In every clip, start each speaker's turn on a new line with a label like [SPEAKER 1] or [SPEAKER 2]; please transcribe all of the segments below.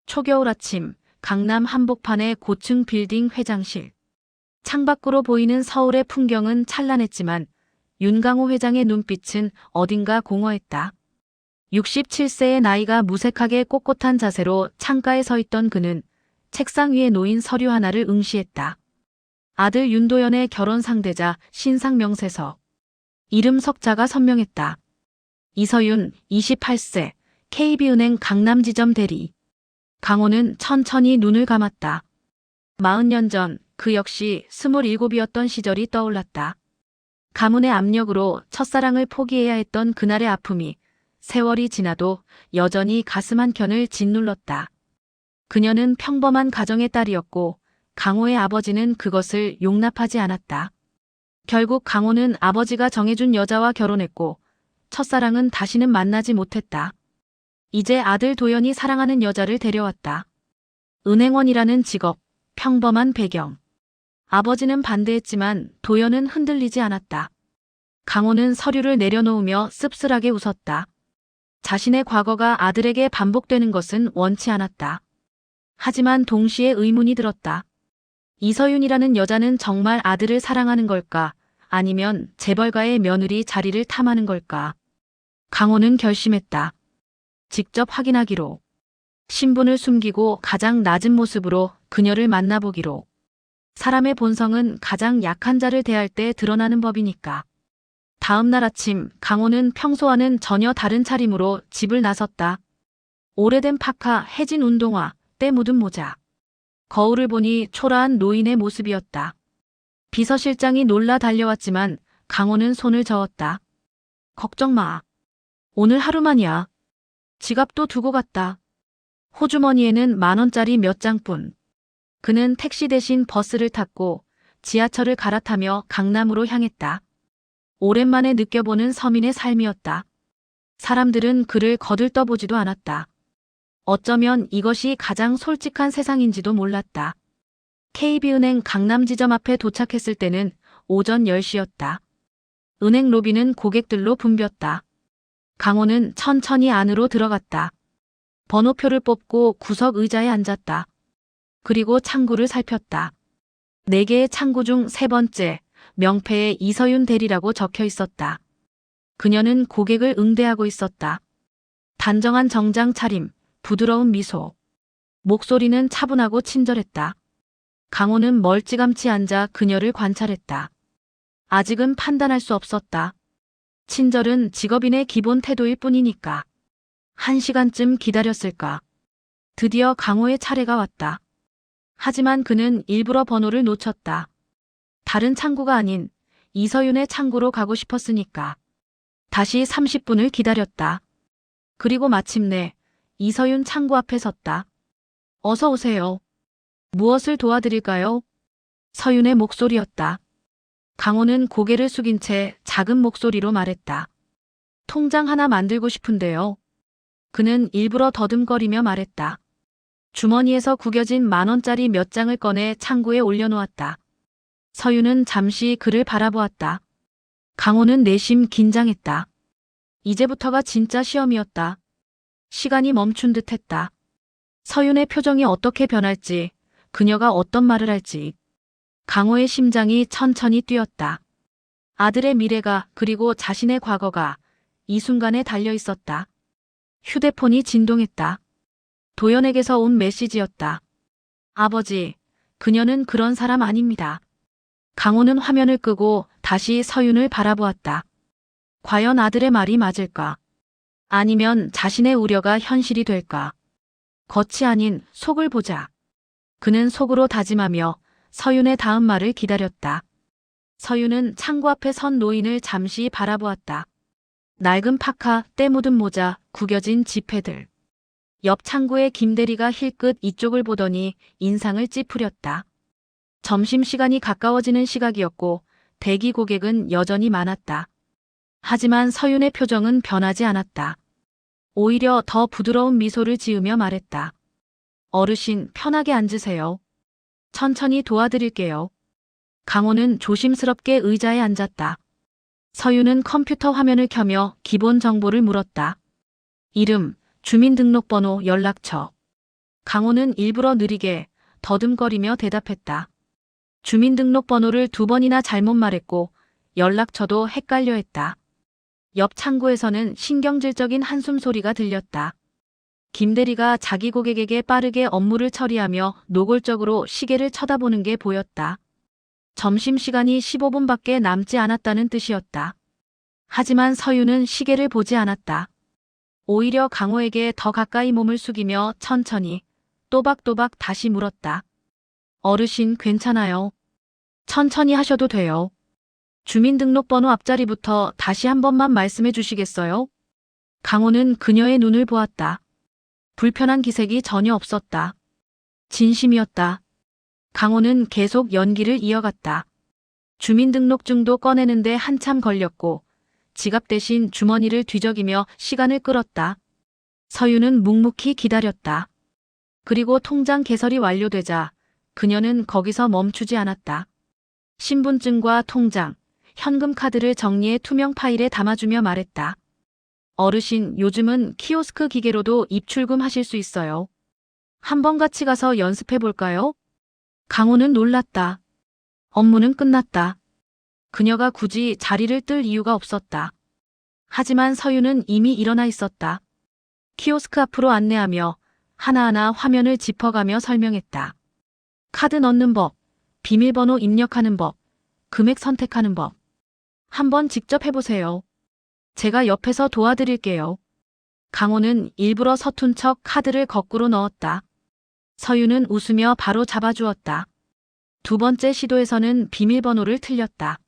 [SPEAKER 1] 초겨울 아침, 강남 한복판의 고층 빌딩 회장실. 창밖으로 보이는 서울의 풍경은 찬란했지만 윤강호 회장의 눈빛은 어딘가 공허했다. 67세의 나이가 무색하게 꼿꼿한 자세로 창가에 서 있던 그는 책상 위에 놓인 서류 하나를 응시했다. 아들 윤도현의 결혼 상대자 신상 명세서. 이름 석자가 선명했다. 이서윤, 28세, KB은행 강남지점 대리. 강호는 천천히 눈을 감았다. 40년 전 그 역시 27이었던 시절이 떠올랐다. 가문의 압력으로 첫사랑을 포기해야 했던 그날의 아픔이 세월이 지나도 여전히 가슴 한켠을 짓눌렀다. 그녀는 평범한 가정의 딸이었고 강호의 아버지는 그것을 용납하지 않았다. 결국 강호는 아버지가 정해준 여자와 결혼했고 첫사랑은 다시는 만나지 못했다. 이제 아들 도연이 사랑하는 여자를 데려왔다. 은행원이라는 직업, 평범한 배경. 아버지는 반대했지만 도연은 흔들리지 않았다. 강호는 서류를 내려놓으며 씁쓸하게 웃었다. 자신의 과거가 아들에게 반복되는 것은 원치 않았다. 하지만 동시에 의문이 들었다. 이서윤이라는 여자는 정말 아들을 사랑하는 걸까? 아니면 재벌가의 며느리 자리를 탐하는 걸까? 강호는 결심했다. 직접 확인하기로. 신분을 숨기고 가장 낮은 모습으로 그녀를 만나보기로. 사람의 본성은 가장 약한 자를 대할 때 드러나는 법이니까. 다음 날 아침 강호는 평소와는 전혀 다른 차림으로 집을 나섰다. 오래된 파카, 해진 운동화, 때 묻은 모자. 거울을 보니 초라한 노인의 모습이었다. 비서실장이 놀라 달려왔지만 강호는 손을 저었다. 걱정 마. 오늘 하루만이야. 지갑도 두고 갔다. 호주머니에는 10,000원짜리 몇 장뿐. 그는 택시 대신 버스를 탔고 지하철을 갈아타며 강남으로 향했다. 오랜만에 느껴보는 서민의 삶이었다. 사람들은 그를 거들떠보지도 않았다. 어쩌면 이것이 가장 솔직한 세상인지도 몰랐다. KB은행 강남지점 앞에 도착했을 때는 오전 10시였다. 은행 로비는 고객들로 붐볐다. 강호는 천천히 안으로 들어갔다. 번호표를 뽑고 구석 의자에 앉았다. 그리고 창구를 살폈다. 4개의 창구 중 3번째, 명패에 이서윤 대리라고 적혀 있었다. 그녀는 고객을 응대하고 있었다. 단정한 정장 차림, 부드러운 미소. 목소리는 차분하고 친절했다. 강호는 멀찌감치 앉아 그녀를 관찰했다. 아직은 판단할 수 없었다. 친절은 직업인의 기본 태도일 뿐이니까. 1시간쯤 기다렸을까. 드디어 강호의 차례가 왔다. 하지만 그는 일부러 번호를 놓쳤다. 다른 창구가 아닌 이서윤의 창구로 가고 싶었으니까. 다시 30분을 기다렸다. 그리고 마침내 이서윤 창구 앞에 섰다. 어서 오세요. 무엇을 도와드릴까요? 서윤의 목소리였다. 강호는 고개를 숙인 채 작은 목소리로 말했다. 통장 하나 만들고 싶은데요. 그는 일부러 더듬거리며 말했다. 주머니에서 구겨진 10,000원짜리 몇 장을 꺼내 창구에 올려놓았다. 서윤은 잠시 그를 바라보았다. 강호는 내심 긴장했다. 이제부터가 진짜 시험이었다. 시간이 멈춘 듯 했다. 서윤의 표정이 어떻게 변할지, 그녀가 어떤 말을 할지. 강호의 심장이 천천히 뛰었다. 아들의 미래가 그리고 자신의 과거가 이 순간에 달려 있었다. 휴대폰이 진동했다. 도연에게서 온 메시지였다. 아버지, 그녀는 그런 사람 아닙니다. 강호는 화면을 끄고 다시 서윤을 바라보았다. 과연 아들의 말이 맞을까? 아니면 자신의 우려가 현실이 될까? 겉이 아닌 속을 보자. 그는 속으로 다짐하며 서윤의 다음 말을 기다렸다. 서윤은 창구 앞에 선 노인을 잠시 바라보았다. 낡은 파카, 때 묻은 모자, 구겨진 지폐들. 옆 창구의 김대리가 힐끗 이쪽을 보더니 인상을 찌푸렸다. 점심시간이 가까워지는 시각이었고 대기 고객은 여전히 많았다. 하지만 서윤의 표정은 변하지 않았다. 오히려 더 부드러운 미소를 지으며 말했다. 어르신, 편하게 앉으세요. 천천히 도와드릴게요. 강호는 조심스럽게 의자에 앉았다. 서윤은 컴퓨터 화면을 켜며 기본 정보를 물었다. 이름, 주민등록번호, 연락처. 강호는 일부러 느리게 더듬거리며 대답했다. 주민등록번호를 2번이나 잘못 말했고 연락처도 헷갈려 했다. 옆 창구에서는 신경질적인 한숨 소리가 들렸다. 김 대리가 자기 고객에게 빠르게 업무를 처리하며 노골적으로 시계를 쳐다보는 게 보였다. 점심시간이 15분밖에 남지 않았다는 뜻이었다. 하지만 서윤은 시계를 보지 않았다. 오히려 강호에게 더 가까이 몸을 숙이며 천천히 또박또박 다시 물었다. 어르신 괜찮아요. 천천히 하셔도 돼요. 주민등록번호 앞자리부터 다시 한 번만 말씀해 주시겠어요? 강호는 그녀의 눈을 보았다. 불편한 기색이 전혀 없었다. 진심이었다. 강호는 계속 연기를 이어갔다. 주민등록증도 꺼내는데 한참 걸렸고 지갑 대신 주머니를 뒤적이며 시간을 끌었다. 서윤은 묵묵히 기다렸다. 그리고 통장 개설이 완료되자 그녀는 거기서 멈추지 않았다. 신분증과 통장, 현금 카드를 정리해 투명 파일에 담아주며 말했다. 어르신, 요즘은 키오스크 기계로도 입출금 하실 수 있어요. 한번 같이 가서 연습해 볼까요? 강호는 놀랐다. 업무는 끝났다. 그녀가 굳이 자리를 뜰 이유가 없었다. 하지만 서윤은 이미 일어나 있었다. 키오스크 앞으로 안내하며 하나하나 화면을 짚어가며 설명했다. 카드 넣는 법, 비밀번호 입력하는 법, 금액 선택하는 법. 한번 직접 해보세요. 제가 옆에서 도와드릴게요. 강호는 일부러 서툰 척 카드를 거꾸로 넣었다. 서윤은 웃으며 바로 잡아주었다. 2번째 시도에서는 비밀번호를 틀렸다.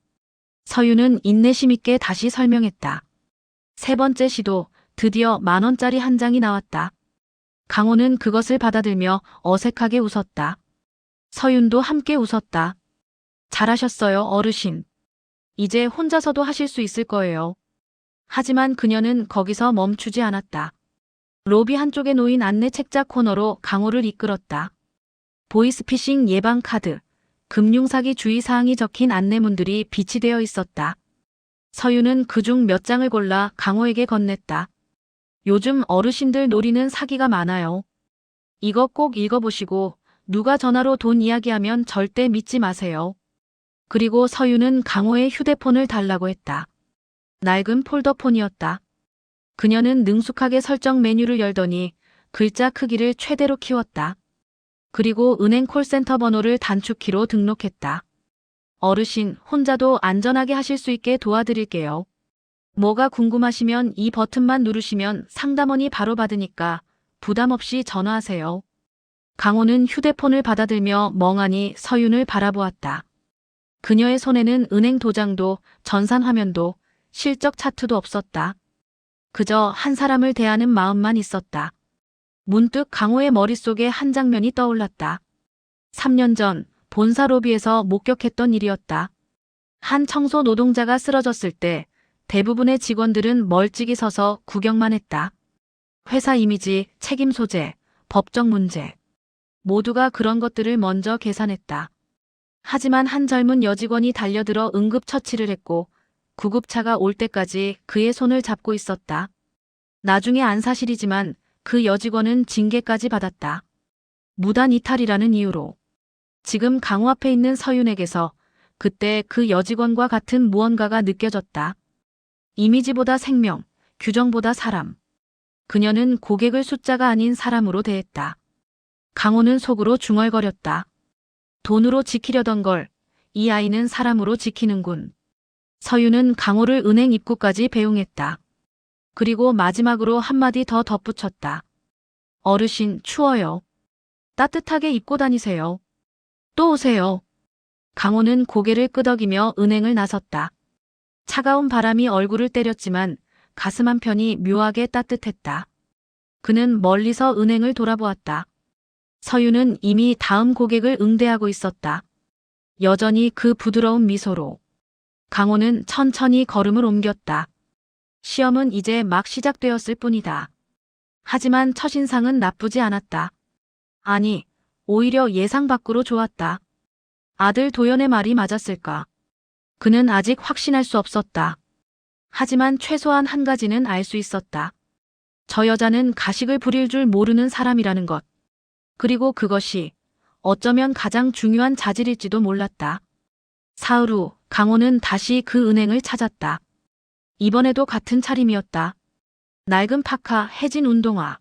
[SPEAKER 1] 서윤은 인내심 있게 다시 설명했다. 3번째 시도, 드디어 10,000원짜리 한 장이 나왔다. 강호는 그것을 받아들며 어색하게 웃었다. 서윤도 함께 웃었다. 잘하셨어요, 어르신. 이제 혼자서도 하실 수 있을 거예요. 하지만 그녀는 거기서 멈추지 않았다. 로비 한쪽에 놓인 안내 책자 코너로 강호를 이끌었다. 보이스피싱 예방 카드, 금융사기 주의사항이 적힌 안내문들이 비치되어 있었다. 서윤은 그중 몇 장을 골라 강호에게 건넸다. 요즘 어르신들 노리는 사기가 많아요. 이거 꼭 읽어보시고 누가 전화로 돈 이야기하면 절대 믿지 마세요. 그리고 서윤은 강호의 휴대폰을 달라고 했다. 낡은 폴더폰이었다. 그녀는 능숙하게 설정 메뉴를 열더니 글자 크기를 최대로 키웠다. 그리고 은행 콜센터 번호를 단축키로 등록했다. 어르신, 혼자도 안전하게 하실 수 있게 도와드릴게요. 뭐가 궁금하시면 이 버튼만 누르시면 상담원이 바로 받으니까 부담 없이 전화하세요. 강호는 휴대폰을 받아들며 멍하니 서윤을 바라보았다. 그녀의 손에는 은행 도장도 전산 화면도 실적 차트도 없었다. 그저 한 사람을 대하는 마음만 있었다. 문득 강호의 머릿속에 한 장면이 떠올랐다. 3년 전 본사 로비에서 목격했던 일이었다. 한 청소 노동자가 쓰러졌을 때 대부분의 직원들은 멀찍이 서서 구경만 했다. 회사 이미지, 책임 소재, 법적 문제. 모두가 그런 것들을 먼저 계산했다. 하지만 한 젊은 여직원이 달려들어 응급처치를 했고 구급차가 올 때까지 그의 손을 잡고 있었다. 나중에 안 사실이지만 그 여직원은 징계까지 받았다. 무단 이탈이라는 이유로. 지금 강호 앞에 있는 서윤에게서 그때 그 여직원과 같은 무언가가 느껴졌다. 이미지보다 생명, 규정보다 사람. 그녀는 고객을 숫자가 아닌 사람으로 대했다. 강호는 속으로 중얼거렸다. 돈으로 지키려던 걸 이 아이는 사람으로 지키는군. 서윤은 강호를 은행 입구까지 배웅했다. 그리고 마지막으로 한마디 더 덧붙였다. 어르신, 추워요. 따뜻하게 입고 다니세요. 또 오세요. 강호는 고개를 끄덕이며 은행을 나섰다. 차가운 바람이 얼굴을 때렸지만 가슴 한편이 묘하게 따뜻했다. 그는 멀리서 은행을 돌아보았다. 서윤은 이미 다음 고객을 응대하고 있었다. 여전히 그 부드러운 미소로. 강호는 천천히 걸음을 옮겼다. 시험은 이제 막 시작되었을 뿐이다. 하지만 첫인상은 나쁘지 않았다. 아니, 오히려 예상 밖으로 좋았다. 아들 도연의 말이 맞았을까? 그는 아직 확신할 수 없었다. 하지만 최소한 한 가지는 알 수 있었다. 저 여자는 가식을 부릴 줄 모르는 사람이라는 것. 그리고 그것이 어쩌면 가장 중요한 자질일지도 몰랐다. 사흘 후 강호는 다시 그 은행을 찾았다. 이번에도 같은 차림이었다. 낡은 파카, 해진 운동화.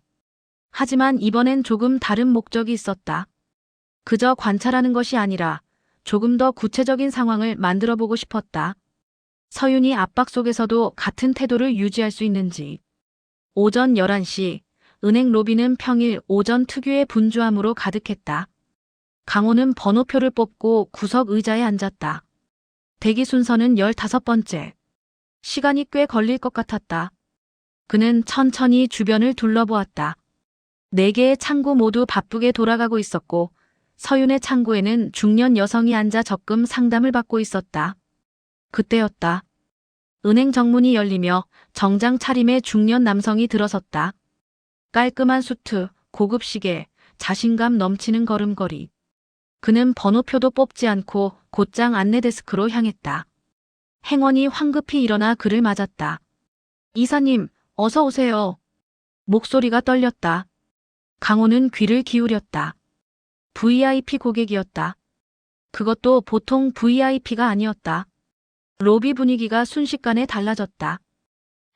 [SPEAKER 1] 하지만 이번엔 조금 다른 목적이 있었다. 그저 관찰하는 것이 아니라 조금 더 구체적인 상황을 만들어보고 싶었다. 서윤이 압박 속에서도 같은 태도를 유지할 수 있는지. 오전 11시, 은행 로비는 평일 오전 특유의 분주함으로 가득했다. 강호는 번호표를 뽑고 구석 의자에 앉았다. 대기 순서는 15번째. 시간이 꽤 걸릴 것 같았다. 그는 천천히 주변을 둘러보았다. 4개의 창구 모두 바쁘게 돌아가고 있었고 서윤의 창구에는 중년 여성이 앉아 적금 상담을 받고 있었다. 그때였다. 은행 정문이 열리며 정장 차림의 중년 남성이 들어섰다. 깔끔한 수트, 고급 시계, 자신감 넘치는 걸음걸이. 그는 번호표도 뽑지 않고 곧장 안내 데스크로 향했다. 행원이 황급히 일어나 그를 맞았다. 이사님, 어서 오세요. 목소리가 떨렸다. 강호는 귀를 기울였다. VIP 고객이었다. 그것도 보통 VIP가 아니었다. 로비 분위기가 순식간에 달라졌다.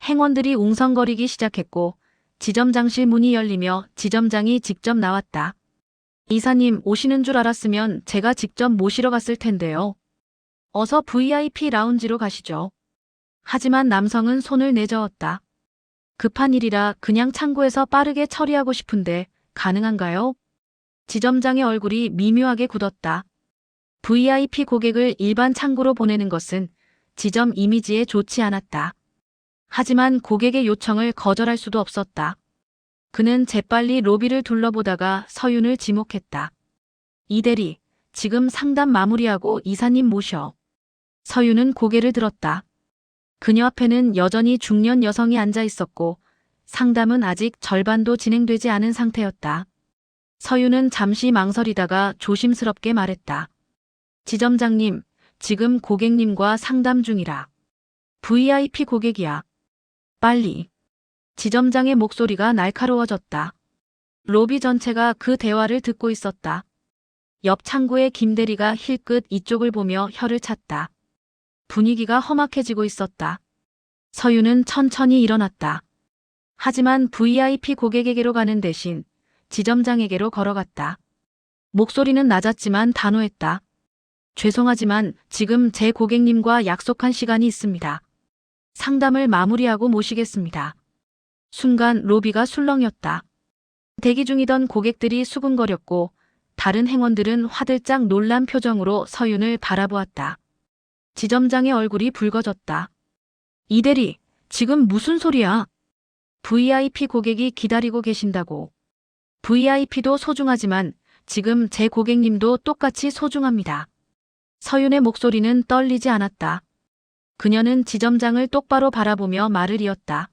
[SPEAKER 1] 행원들이 웅성거리기 시작했고 지점장실 문이 열리며 지점장이 직접 나왔다. 이사님 오시는 줄 알았으면 제가 직접 모시러 갔을 텐데요. 어서 VIP 라운지로 가시죠. 하지만 남성은 손을 내저었다. 급한 일이라 그냥 창구에서 빠르게 처리하고 싶은데 가능한가요? 지점장의 얼굴이 미묘하게 굳었다. VIP 고객을 일반 창구로 보내는 것은 지점 이미지에 좋지 않았다. 하지만 고객의 요청을 거절할 수도 없었다. 그는 재빨리 로비를 둘러보다가 서윤을 지목했다. 이대리, 지금 상담 마무리하고 이사님 모셔. 서윤은 고개를 들었다. 그녀 앞에는 여전히 중년 여성이 앉아 있었고 상담은 아직 절반도 진행되지 않은 상태였다. 서윤은 잠시 망설이다가 조심스럽게 말했다. 지점장님, 지금 고객님과 상담 중이라. VIP 고객이야. 빨리. 지점장의 목소리가 날카로워졌다. 로비 전체가 그 대화를 듣고 있었다. 옆 창구의 김대리가 힐끗 이쪽을 보며 혀를 찼다. 분위기가 험악해지고 있었다. 서윤은 천천히 일어났다. 하지만 VIP 고객에게로 가는 대신 지점장에게로 걸어갔다. 목소리는 낮았지만 단호했다. 죄송하지만 지금 제 고객님과 약속한 시간이 있습니다. 상담을 마무리하고 모시겠습니다. 순간 로비가 술렁였다. 대기 중이던 고객들이 수군거렸고 다른 행원들은 화들짝 놀란 표정으로 서윤을 바라보았다. 지점장의 얼굴이 붉어졌다. 이대리, 지금 무슨 소리야? VIP 고객이 기다리고 계신다고. VIP도 소중하지만 지금 제 고객님도 똑같이 소중합니다. 서윤의 목소리는 떨리지 않았다. 그녀는 지점장을 똑바로 바라보며 말을 이었다.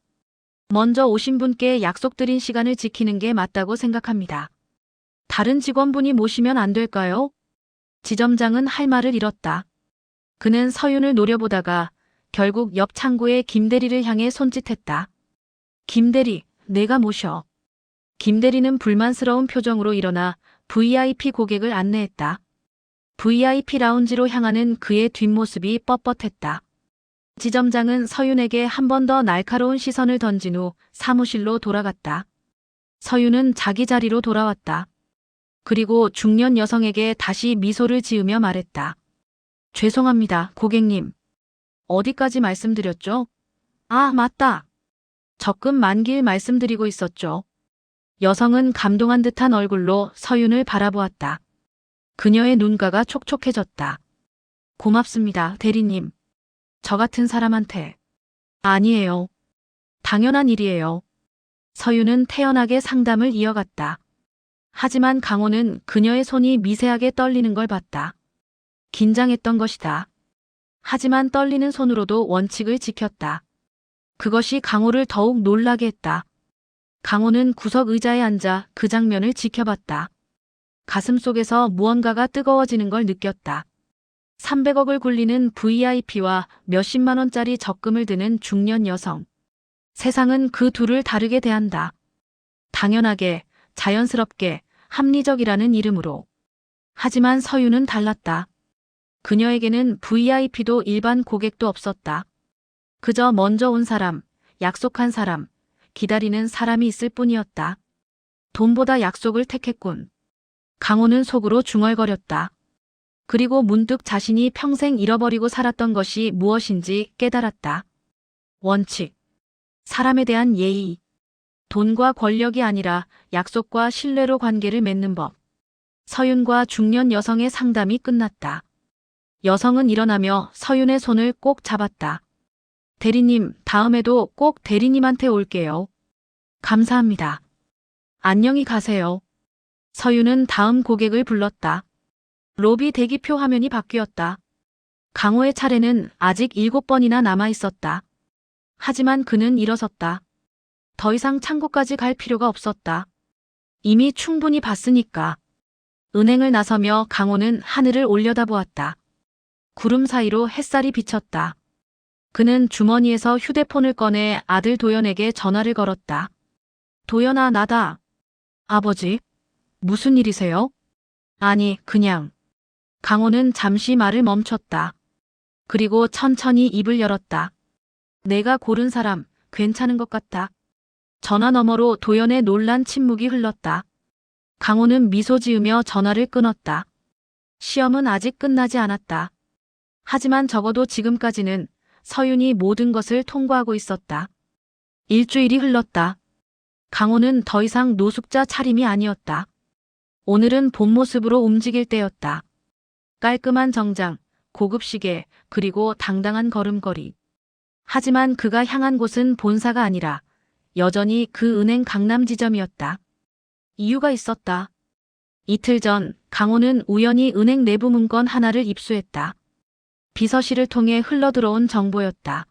[SPEAKER 1] 먼저 오신 분께 약속드린 시간을 지키는 게 맞다고 생각합니다. 다른 직원분이 모시면 안 될까요? 지점장은 할 말을 잃었다. 그는 서윤을 노려보다가 결국 옆 창구의 김대리를 향해 손짓했다. 김대리, 내가 모셔. 김대리는 불만스러운 표정으로 일어나 VIP 고객을 안내했다. VIP 라운지로 향하는 그의 뒷모습이 뻣뻣했다. 지점장은 서윤에게 한 번 더 날카로운 시선을 던진 후 사무실로 돌아갔다. 서윤은 자기 자리로 돌아왔다. 그리고 중년 여성에게 다시 미소를 지으며 말했다. 죄송합니다, 고객님. 어디까지 말씀드렸죠? 아, 맞다. 적금 만기일 말씀드리고 있었죠. 여성은 감동한 듯한 얼굴로 서윤을 바라보았다. 그녀의 눈가가 촉촉해졌다. 고맙습니다, 대리님. 저 같은 사람한테. 아니에요. 당연한 일이에요. 서윤은 태연하게 상담을 이어갔다. 하지만 강호는 그녀의 손이 미세하게 떨리는 걸 봤다. 긴장했던 것이다. 하지만 떨리는 손으로도 원칙을 지켰다. 그것이 강호를 더욱 놀라게 했다. 강호는 구석 의자에 앉아 그 장면을 지켜봤다. 가슴속에서 무언가가 뜨거워지는 걸 느꼈다. 300억을 굴리는 VIP와 몇십만 원짜리 적금을 드는 중년 여성. 세상은 그 둘을 다르게 대한다. 당연하게, 자연스럽게, 합리적이라는 이름으로. 하지만 서윤은 달랐다. 그녀에게는 VIP도 일반 고객도 없었다. 그저 먼저 온 사람, 약속한 사람, 기다리는 사람이 있을 뿐이었다. 돈보다 약속을 택했군. 강호는 속으로 중얼거렸다. 그리고 문득 자신이 평생 잃어버리고 살았던 것이 무엇인지 깨달았다. 원칙, 사람에 대한 예의, 돈과 권력이 아니라 약속과 신뢰로 관계를 맺는 법. 서윤과 중년 여성의 상담이 끝났다. 여성은 일어나며 서윤의 손을 꼭 잡았다. 대리님, 다음에도 꼭 대리님한테 올게요. 감사합니다. 안녕히 가세요. 서윤은 다음 고객을 불렀다. 로비 대기표 화면이 바뀌었다. 강호의 차례는 아직 7번이나 남아 있었다. 하지만 그는 일어섰다. 더 이상 창고까지 갈 필요가 없었다. 이미 충분히 봤으니까. 은행을 나서며 강호는 하늘을 올려다보았다. 구름 사이로 햇살이 비쳤다. 그는 주머니에서 휴대폰을 꺼내 아들 도연에게 전화를 걸었다. 도연아, 나다. 아버지, 무슨 일이세요? 아니, 그냥. 강호는 잠시 말을 멈췄다. 그리고 천천히 입을 열었다. 내가 고른 사람, 괜찮은 것 같다. 전화 너머로 도연의 놀란 침묵이 흘렀다. 강호는 미소 지으며 전화를 끊었다. 시험은 아직 끝나지 않았다. 하지만 적어도 지금까지는 서윤이 모든 것을 통과하고 있었다. 일주일이 흘렀다. 강호는 더 이상 노숙자 차림이 아니었다. 오늘은 본 모습으로 움직일 때였다. 깔끔한 정장, 고급 시계, 그리고 당당한 걸음걸이. 하지만 그가 향한 곳은 본사가 아니라 여전히 그 은행 강남 지점이었다. 이유가 있었다. 이틀 전 강호는 우연히 은행 내부 문건 하나를 입수했다. 비서실을 통해 흘러들어온 정보였다.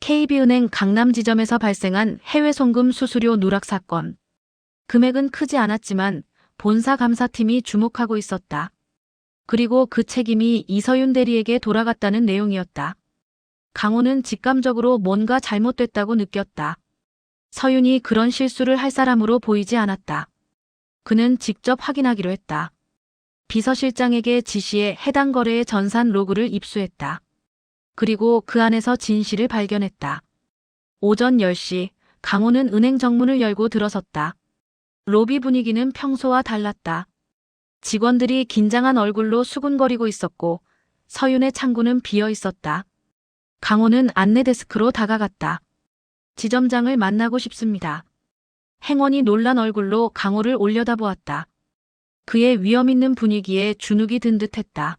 [SPEAKER 1] KB은행 강남 지점에서 발생한 해외 송금 수수료 누락 사건. 금액은 크지 않았지만 본사 감사팀이 주목하고 있었다. 그리고 그 책임이 이서윤 대리에게 돌아갔다는 내용이었다. 강호는 직감적으로 뭔가 잘못됐다고 느꼈다. 서윤이 그런 실수를 할 사람으로 보이지 않았다. 그는 직접 확인하기로 했다. 비서실장에게 지시해 해당 거래의 전산 로그를 입수했다. 그리고 그 안에서 진실을 발견했다. 오전 10시 강호는 은행 정문을 열고 들어섰다. 로비 분위기는 평소와 달랐다. 직원들이 긴장한 얼굴로 수군거리고 있었고 서윤의 창구는 비어 있었다. 강호는 안내 데스크로 다가갔다. 지점장을 만나고 싶습니다. 행원이 놀란 얼굴로 강호를 올려다보았다. 그의 위험 있는 분위기에 주눅이 든 듯했다.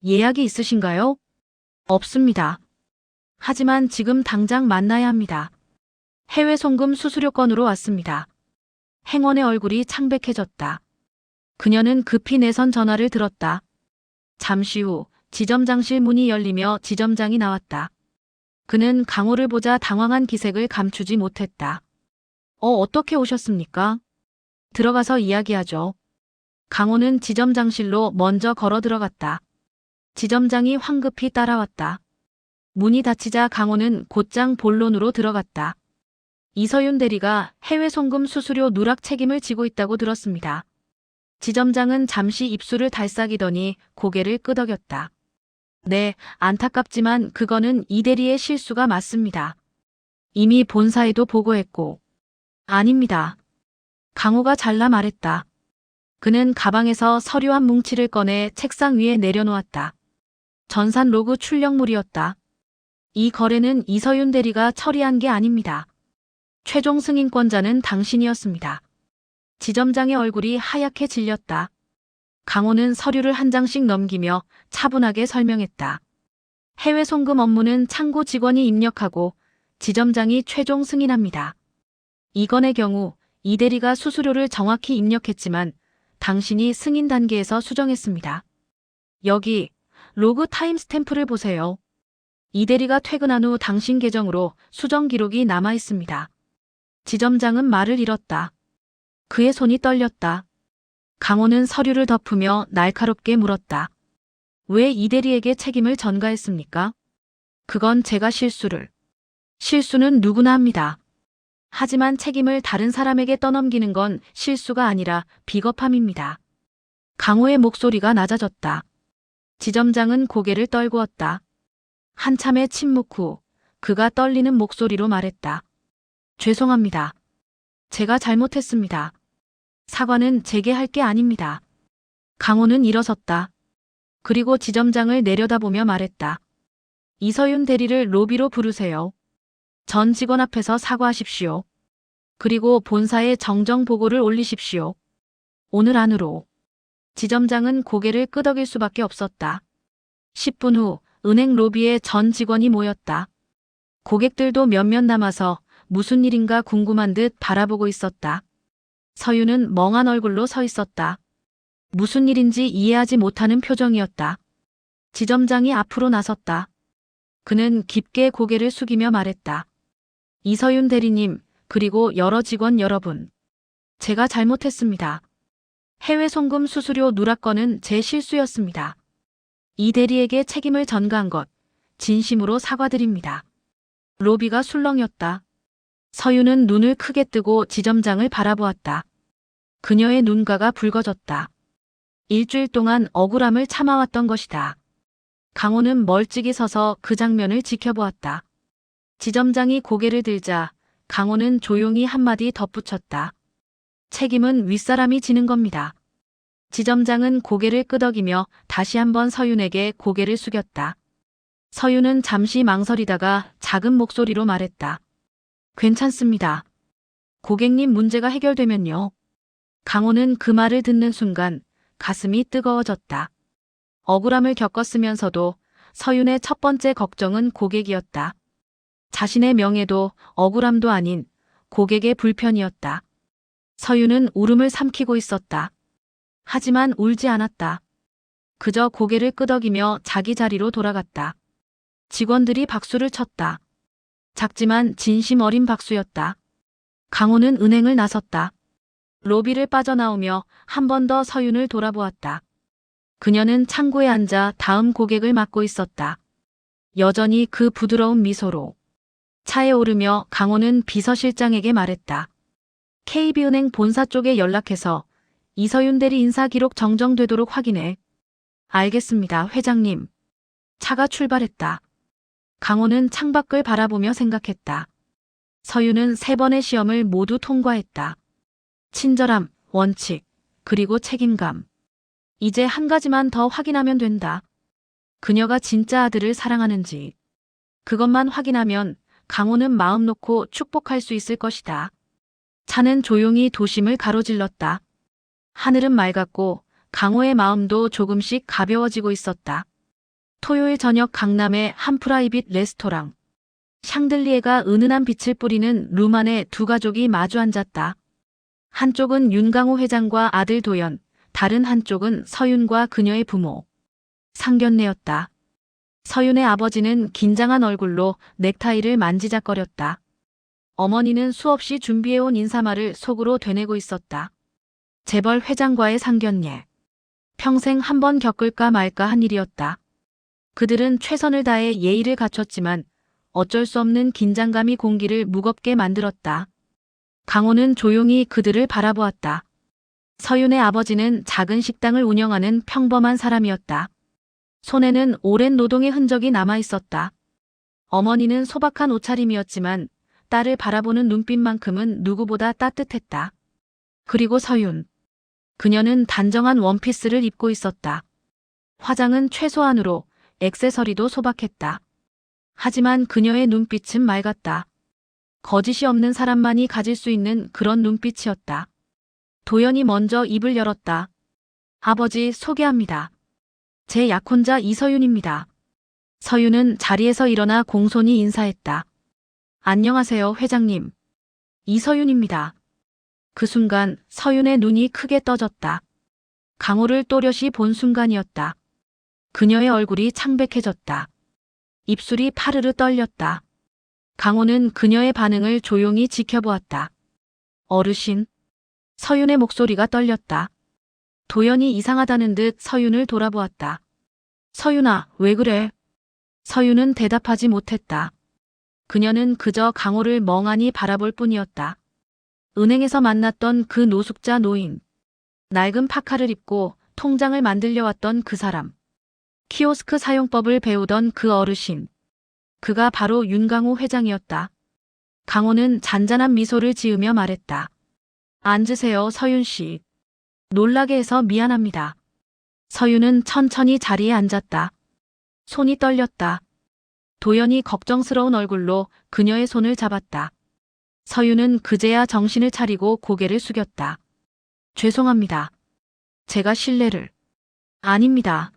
[SPEAKER 1] 예약이 있으신가요? 없습니다. 하지만 지금 당장 만나야 합니다. 해외 송금 수수료 건으로 왔습니다. 행원의 얼굴이 창백해졌다. 그녀는 급히 내선 전화를 들었다. 잠시 후 지점장실 문이 열리며 지점장이 나왔다. 그는 강호를 보자 당황한 기색을 감추지 못했다. 어떻게 오셨습니까? 들어가서 이야기하죠. 강호는 지점장실로 먼저 걸어 들어갔다. 지점장이 황급히 따라왔다. 문이 닫히자 강호는 곧장 본론으로 들어갔다. 이서윤 대리가 해외 송금 수수료 누락 책임을 지고 있다고 들었습니다. 지점장은 잠시 입술을 달싹이더니 고개를 끄덕였다. 네, 안타깝지만 그거는 이 대리의 실수가 맞습니다. 이미 본사에도 보고했고. 아닙니다. 강호가 잘라 말했다. 그는 가방에서 서류 한 뭉치를 꺼내 책상 위에 내려놓았다. 전산 로그 출력물이었다. 이 거래는 이서윤 대리가 처리한 게 아닙니다. 최종 승인권자는 당신이었습니다. 지점장의 얼굴이 하얗게 질렸다. 강호는 서류를 한 장씩 넘기며 차분하게 설명했다. 해외 송금 업무는 창고 직원이 입력하고 지점장이 최종 승인합니다. 이 건의 경우 이 대리가 수수료를 정확히 입력했지만 당신이 승인 단계에서 수정했습니다. 여기 로그 타임스탬프를 보세요. 이 대리가 퇴근한 후 당신 계정으로 수정 기록이 남아 있습니다. 지점장은 말을 잃었다. 그의 손이 떨렸다. 강호는 서류를 덮으며 날카롭게 물었다. 왜 이 대리에게 책임을 전가했습니까? 그건 제가 실수는 누구나 합니다. 하지만 책임을 다른 사람에게 떠넘기는 건 실수가 아니라 비겁함입니다. 강호의 목소리가 낮아졌다. 지점장은 고개를 떨구었다. 한참의 침묵 후 그가 떨리는 목소리로 말했다. 죄송합니다. 제가 잘못했습니다. 사과는 제게 할 게 아닙니다. 강호는 일어섰다. 그리고 지점장을 내려다보며 말했다. 이서윤 대리를 로비로 부르세요. 전 직원 앞에서 사과하십시오. 그리고 본사에 정정 보고를 올리십시오. 오늘 안으로. 지점장은 고개를 끄덕일 수밖에 없었다. 10분 후 은행 로비에 전 직원이 모였다. 고객들도 몇몇 남아서 무슨 일인가 궁금한 듯 바라보고 있었다. 서윤은 멍한 얼굴로 서 있었다. 무슨 일인지 이해하지 못하는 표정이었다. 지점장이 앞으로 나섰다. 그는 깊게 고개를 숙이며 말했다. 이서윤 대리님, 그리고 여러 직원 여러분. 제가 잘못했습니다. 해외 송금 수수료 누락 건은 제 실수였습니다. 이 대리에게 책임을 전가한 것, 진심으로 사과드립니다. 로비가 술렁였다. 서윤은 눈을 크게 뜨고 지점장을 바라보았다. 그녀의 눈가가 붉어졌다. 일주일 동안 억울함을 참아왔던 것이다. 강호는 멀찍이 서서 그 장면을 지켜보았다. 지점장이 고개를 들자 강호는 조용히 한마디 덧붙였다. 책임은 윗사람이 지는 겁니다. 지점장은 고개를 끄덕이며 다시 한번 서윤에게 고개를 숙였다. 서윤은 잠시 망설이다가 작은 목소리로 말했다. 괜찮습니다. 고객님 문제가 해결되면요. 강호는 그 말을 듣는 순간 가슴이 뜨거워졌다. 억울함을 겪었으면서도 서윤의 첫 번째 걱정은 고객이었다. 자신의 명예도 억울함도 아닌 고객의 불편이었다. 서윤은 울음을 삼키고 있었다. 하지만 울지 않았다. 그저 고개를 끄덕이며 자기 자리로 돌아갔다. 직원들이 박수를 쳤다. 작지만 진심 어린 박수였다. 강호는 은행을 나섰다. 로비를 빠져나오며 한 번 더 서윤을 돌아보았다. 그녀는 창구에 앉아 다음 고객을 맡고 있었다. 여전히 그 부드러운 미소로. 차에 오르며 강호는 비서실장에게 말했다. KB은행 본사 쪽에 연락해서 이서윤 대리 인사 기록 정정되도록 확인해. 알겠습니다, 회장님. 차가 출발했다. 강호는 창밖을 바라보며 생각했다. 서윤은 3번의 시험을 모두 통과했다. 친절함, 원칙, 그리고 책임감. 이제 한 가지만 더 확인하면 된다. 그녀가 진짜 아들을 사랑하는지. 그것만 확인하면 강호는 마음 놓고 축복할 수 있을 것이다. 차는 조용히 도심을 가로질렀다. 하늘은 맑았고 강호의 마음도 조금씩 가벼워지고 있었다. 토요일 저녁 강남의 한 프라이빗 레스토랑. 샹들리에가 은은한 빛을 뿌리는 룸 안에 두 가족이 마주 앉았다. 한쪽은 윤강호 회장과 아들 도연, 다른 한쪽은 서윤과 그녀의 부모. 상견례였다. 서윤의 아버지는 긴장한 얼굴로 넥타이를 만지작거렸다. 어머니는 수없이 준비해온 인사말을 속으로 되뇌고 있었다. 재벌 회장과의 상견례. 평생 한 번 겪을까 말까 한 일이었다. 그들은 최선을 다해 예의를 갖췄지만 어쩔 수 없는 긴장감이 공기를 무겁게 만들었다. 강호는 조용히 그들을 바라보았다. 서윤의 아버지는 작은 식당을 운영하는 평범한 사람이었다. 손에는 오랜 노동의 흔적이 남아 있었다. 어머니는 소박한 옷차림이었지만 딸을 바라보는 눈빛만큼은 누구보다 따뜻했다. 그리고 서윤. 그녀는 단정한 원피스를 입고 있었다. 화장은 최소한으로, 액세서리도 소박했다. 하지만 그녀의 눈빛은 맑았다. 거짓이 없는 사람만이 가질 수 있는 그런 눈빛이었다. 도연이 먼저 입을 열었다. 아버지, 소개합니다. 제 약혼자 이서윤입니다. 서윤은 자리에서 일어나 공손히 인사했다. 안녕하세요, 회장님. 이서윤입니다. 그 순간 서윤의 눈이 크게 떠졌다. 강호를 또렷이 본 순간이었다. 그녀의 얼굴이 창백해졌다. 입술이 파르르 떨렸다. 강호는 그녀의 반응을 조용히 지켜보았다. 어르신. 서윤의 목소리가 떨렸다. 도연이 이상하다는 듯 서윤을 돌아보았다. 서윤아, 왜 그래? 서윤은 대답하지 못했다. 그녀는 그저 강호를 멍하니 바라볼 뿐이었다. 은행에서 만났던 그 노숙자 노인, 낡은 파카를 입고 통장을 만들려 왔던 그 사람, 키오스크 사용법을 배우던 그 어르신, 그가 바로 윤강호 회장이었다. 강호는 잔잔한 미소를 지으며 말했다. 앉으세요, 서윤 씨. 놀라게 해서 미안합니다. 서윤은 천천히 자리에 앉았다. 손이 떨렸다. 도연이 걱정스러운 얼굴로 그녀의 손을 잡았다. 서윤은 그제야 정신을 차리고 고개를 숙였다. 죄송합니다. 제가 실례를. 아닙니다.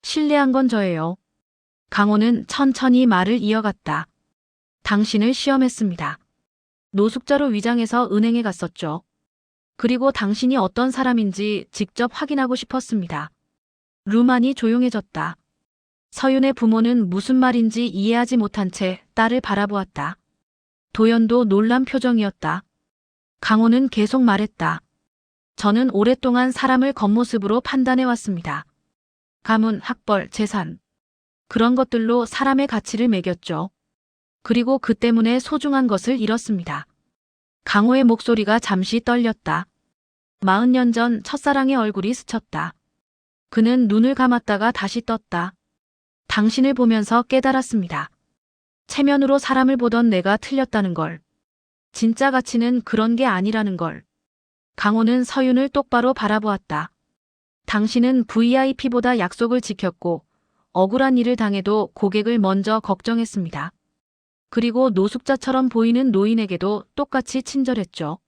[SPEAKER 1] 실례한 건 저예요. 강호는 천천히 말을 이어갔다. 당신을 시험했습니다. 노숙자로 위장해서 은행에 갔었죠. 그리고 당신이 어떤 사람인지 직접 확인하고 싶었습니다. 루만이 조용해졌다. 서윤의 부모는 무슨 말인지 이해하지 못한 채 딸을 바라보았다. 도연도 놀란 표정이었다. 강호는 계속 말했다. 저는 오랫동안 사람을 겉모습으로 판단해왔습니다. 가문, 학벌, 재산. 그런 것들로 사람의 가치를 매겼죠. 그리고 그 때문에 소중한 것을 잃었습니다. 강호의 목소리가 잠시 떨렸다. 40년 전 첫사랑의 얼굴이 스쳤다. 그는 눈을 감았다가 다시 떴다. 당신을 보면서 깨달았습니다. 체면으로 사람을 보던 내가 틀렸다는 걸. 진짜 가치는 그런 게 아니라는 걸. 강호는 서윤을 똑바로 바라보았다. 당신은 VIP보다 약속을 지켰고 억울한 일을 당해도 고객을 먼저 걱정했습니다. 그리고 노숙자처럼 보이는 노인에게도 똑같이 친절했죠.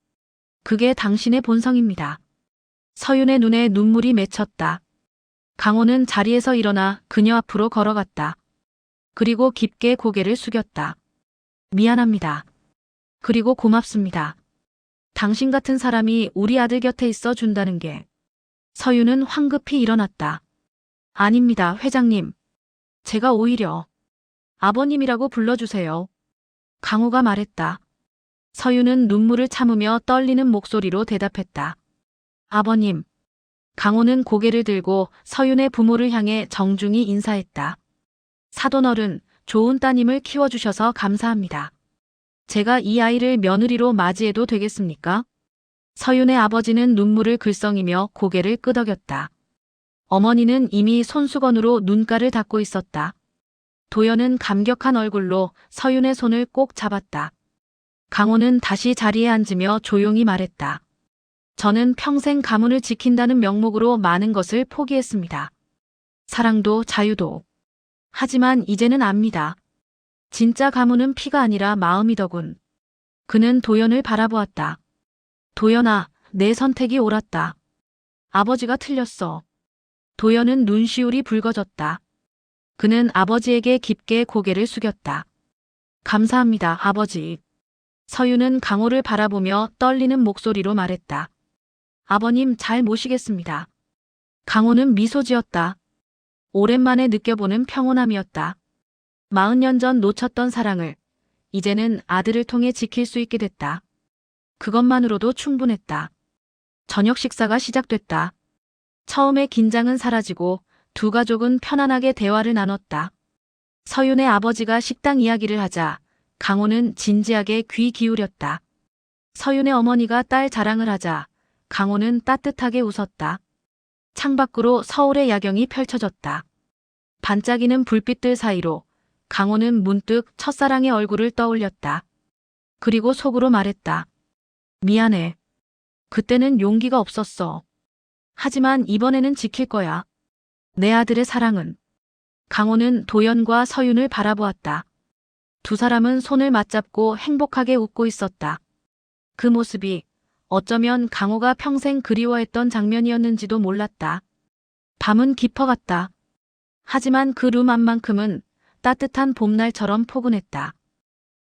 [SPEAKER 1] 그게 당신의 본성입니다. 서윤의 눈에 눈물이 맺혔다. 강호는 자리에서 일어나 그녀 앞으로 걸어갔다. 그리고 깊게 고개를 숙였다. 미안합니다. 그리고 고맙습니다. 당신 같은 사람이 우리 아들 곁에 있어 준다는 게. 서윤은 황급히 일어났다. 아닙니다, 회장님. 제가 오히려 아버님이라고 불러주세요. 강호가 말했다. 서윤은 눈물을 참으며 떨리는 목소리로 대답했다. 아버님. 강호는 고개를 들고 서윤의 부모를 향해 정중히 인사했다. 사돈어른, 좋은 따님을 키워주셔서 감사합니다. 제가 이 아이를 며느리로 맞이해도 되겠습니까? 서윤의 아버지는 눈물을 글썽이며 고개를 끄덕였다. 어머니는 이미 손수건으로 눈가를 닦고 있었다. 도연은 감격한 얼굴로 서윤의 손을 꼭 잡았다. 강호는 다시 자리에 앉으며 조용히 말했다. 저는 평생 가문을 지킨다는 명목으로 많은 것을 포기했습니다. 사랑도 자유도. 하지만 이제는 압니다. 진짜 가문은 피가 아니라 마음이더군. 그는 도연을 바라보았다. 도연아, 내 선택이 옳았다. 아버지가 틀렸어. 도연은 눈시울이 붉어졌다. 그는 아버지에게 깊게 고개를 숙였다. 감사합니다, 아버지. 서윤은 강호를 바라보며 떨리는 목소리로 말했다. 아버님 잘 모시겠습니다. 강호는 미소 지었다. 오랜만에 느껴보는 평온함이었다. 40년 전 놓쳤던 사랑을 이제는 아들을 통해 지킬 수 있게 됐다. 그것만으로도 충분했다. 저녁 식사가 시작됐다. 처음에 긴장은 사라지고 두 가족은 편안하게 대화를 나눴다. 서윤의 아버지가 식당 이야기를 하자 강호는 진지하게 귀 기울였다. 서윤의 어머니가 딸 자랑을 하자 강호는 따뜻하게 웃었다. 창밖으로 서울의 야경이 펼쳐졌다. 반짝이는 불빛들 사이로 강호는 문득 첫사랑의 얼굴을 떠올렸다. 그리고 속으로 말했다. 미안해. 그때는 용기가 없었어. 하지만 이번에는 지킬 거야. 내 아들의 사랑은. 강호는 도연과 서윤을 바라보았다. 두 사람은 손을 맞잡고 행복하게 웃고 있었다. 그 모습이 어쩌면 강호가 평생 그리워했던 장면이었는지도 몰랐다. 밤은 깊어갔다. 하지만 그 룸 안만큼은 따뜻한 봄날처럼 포근했다.